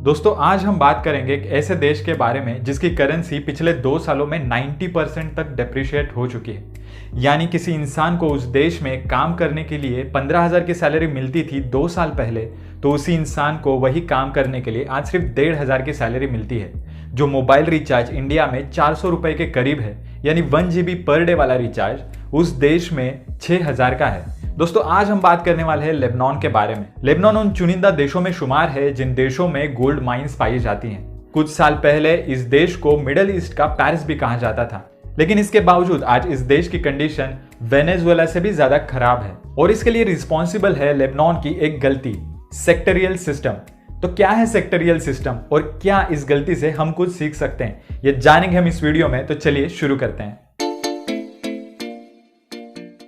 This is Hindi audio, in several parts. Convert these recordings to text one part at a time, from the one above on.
दोस्तों आज हम बात करेंगे एक ऐसे देश के बारे में जिसकी करेंसी पिछले 2 सालों में 90% तक डेप्रिशिएट हो चुकी है। यानी किसी इंसान को उस देश में काम करने के लिए 15,000 की सैलरी मिलती थी 2 साल पहले, तो उसी इंसान को वही काम करने के लिए आज सिर्फ 1,500 की सैलरी मिलती है। जो मोबाइल रिचार्ज इंडिया में 400 रुपए के करीब है, यानी 1 GB पर डे वाला रिचार्ज उस देश में 6,000 का है। दोस्तों आज हम बात करने वाले हैं लेबनान के बारे में। लेबनान उन चुनिंदा देशों में शुमार है जिन देशों में गोल्ड माइंस पाई जाती हैं। कुछ साल पहले इस देश को मिडिल ईस्ट का पेरिस भी कहा जाता था, लेकिन इसके बावजूद आज इस देश की कंडीशन वेनेजुएला से भी ज्यादा खराब है और इसके लिए रिस्पॉन्सिबल है लेबनान की एक गलती, सेक्टरियल सिस्टम। तो क्या है सेक्टरियल सिस्टम और क्या इस गलती से हम कुछ सीख सकते हैं, ये जानेंगे हम इस वीडियो में। तो चलिए शुरू करते हैं।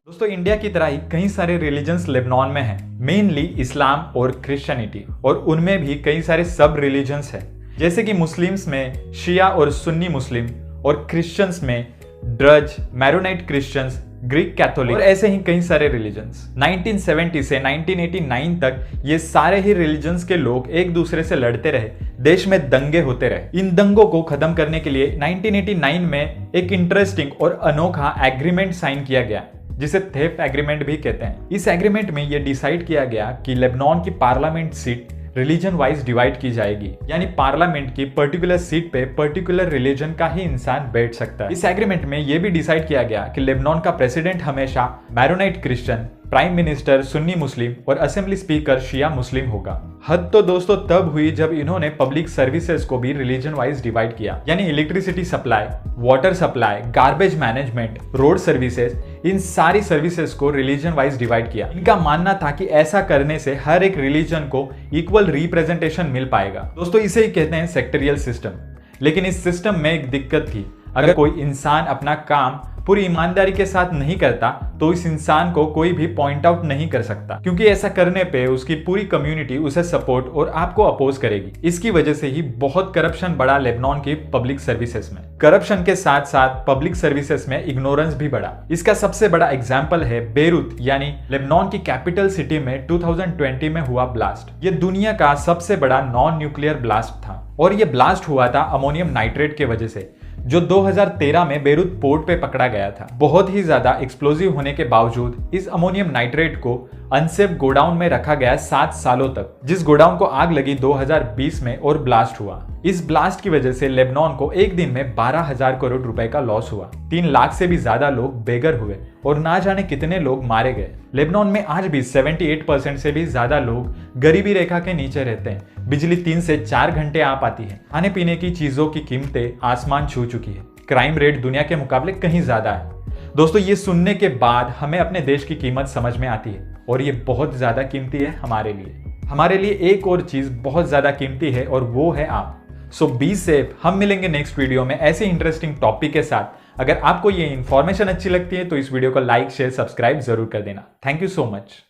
दोस्तों इंडिया की तरह ही कई सारे रिलीजन्स लेबनान में हैं, मेनली इस्लाम और क्रिश्चियनिटी, और उनमें भी कई सारे सब रिलीजन्स हैं, जैसे कि मुस्लिम्स में शिया और सुन्नी मुस्लिम, और क्रिश्चियंस में ड्रज, मैरोनाइट क्रिश्चियंस, ग्रीक कैथोलिक, और ऐसे ही कई सारे रिलीजन्स। 1970 से 1989 तक ये सारे ही रिलीजन्स के लोग एक दूसरे से लड़ते रहे, देश में दंगे होते रहे। इन दंगों को खत्म करने के लिए 1989 में एक इंटरेस्टिंग और अनोखा एग्रीमेंट साइन किया गया, जिसे थेफ एग्रीमेंट भी कहते हैं। इस एग्रीमेंट में यह डिसाइड किया गया कि लेबनान की parliament seat religion wise divide की जाएगी, यानी पार्लियामेंट की पर्टिकुलर सीट पे पर्टिकुलर रिलीजन का ही इंसान बैठ सकता है। इस एग्रीमेंट में यह भी डिसाइड किया गया कि लेबनान का प्रेसिडेंट हमेशा Maronite Christian, prime minister Sunni Muslim और असेंबली स्पीकर शिया मुस्लिम होगा। हद तो दोस्तों तब हुई जब इन्होंने पब्लिक सर्विसेज को भी रिलीजन वाइज डिवाइड किया, यानी electricity supply, water supply, garbage management, road services, इन सारी सर्विसेज को रिलीजन वाइज डिवाइड किया। इनका मानना था कि ऐसा करने से हर एक रिलीजन को इक्वल रिप्रेजेंटेशन मिल पाएगा। दोस्तों इसे ही कहते हैं सेक्टरियल सिस्टम। लेकिन इस सिस्टम में एक दिक्कत थी, अगर कोई इंसान अपना काम पूरी ईमानदारी के साथ नहीं करता तो इस इंसान को कोई भी पॉइंट आउट नहीं कर सकता, क्योंकि ऐसा करने पे उसकी पूरी कम्युनिटी उसे सपोर्ट और आपको अपोज करेगी। इसकी वजह से ही बहुत करप्शन बढ़ा लेबनान की पब्लिक सर्विसेज में। करप्शन के साथ साथ पब्लिक सर्विसेज में इग्नोरेंस भी बढ़ा। इसका सबसे बड़ा एग्जाम्पल है बेरूत, यानी लेबनान की कैपिटल सिटी में 2020 में हुआ ब्लास्ट। ये दुनिया का सबसे बड़ा नॉन न्यूक्लियर ब्लास्ट था और ये ब्लास्ट हुआ था अमोनियम नाइट्रेट के वजह से, जो 2013 में बेरूत पोर्ट पे पकड़ा गया था। बहुत ही ज्यादा एक्सप्लोजिव होने के बावजूद इस अमोनियम नाइट्रेट को अनसेफ गोडाउन में रखा गया 7 सालों तक, जिस गोडाउन को आग लगी 2020 में और ब्लास्ट हुआ। इस ब्लास्ट की वजह से लेबनान को एक दिन में 12,000 करोड़ रुपए का लॉस हुआ। 3 लाख से भी ज्यादा लोग बेघर हुए और ना जाने कितने लोग मारे गए। लेबनान में आज भी 78% से भी ज्यादा लोग गरीबी रेखा के नीचे रहते हैं। बिजली 3 से 4 घंटे आ पाती है। खाने पीने की चीजों की कीमतें आसमान छू चुकी है। क्राइम रेट दुनिया के मुकाबले कहीं ज्यादा है। दोस्तों ये सुनने के बाद हमें अपने देश की कीमत समझ में आती है और ये बहुत ज्यादा कीमती है हमारे लिए। हमारे लिए एक और चीज बहुत ज्यादा कीमती है और वो है आप। सो बी सेफ। हम मिलेंगे नेक्स्ट वीडियो में ऐसे इंटरेस्टिंग टॉपिक के साथ। अगर आपको ये इन्फॉर्मेशन अच्छी लगती है तो इस वीडियो को लाइक, शेयर, सब्सक्राइब जरूर कर देना। Thank you so much.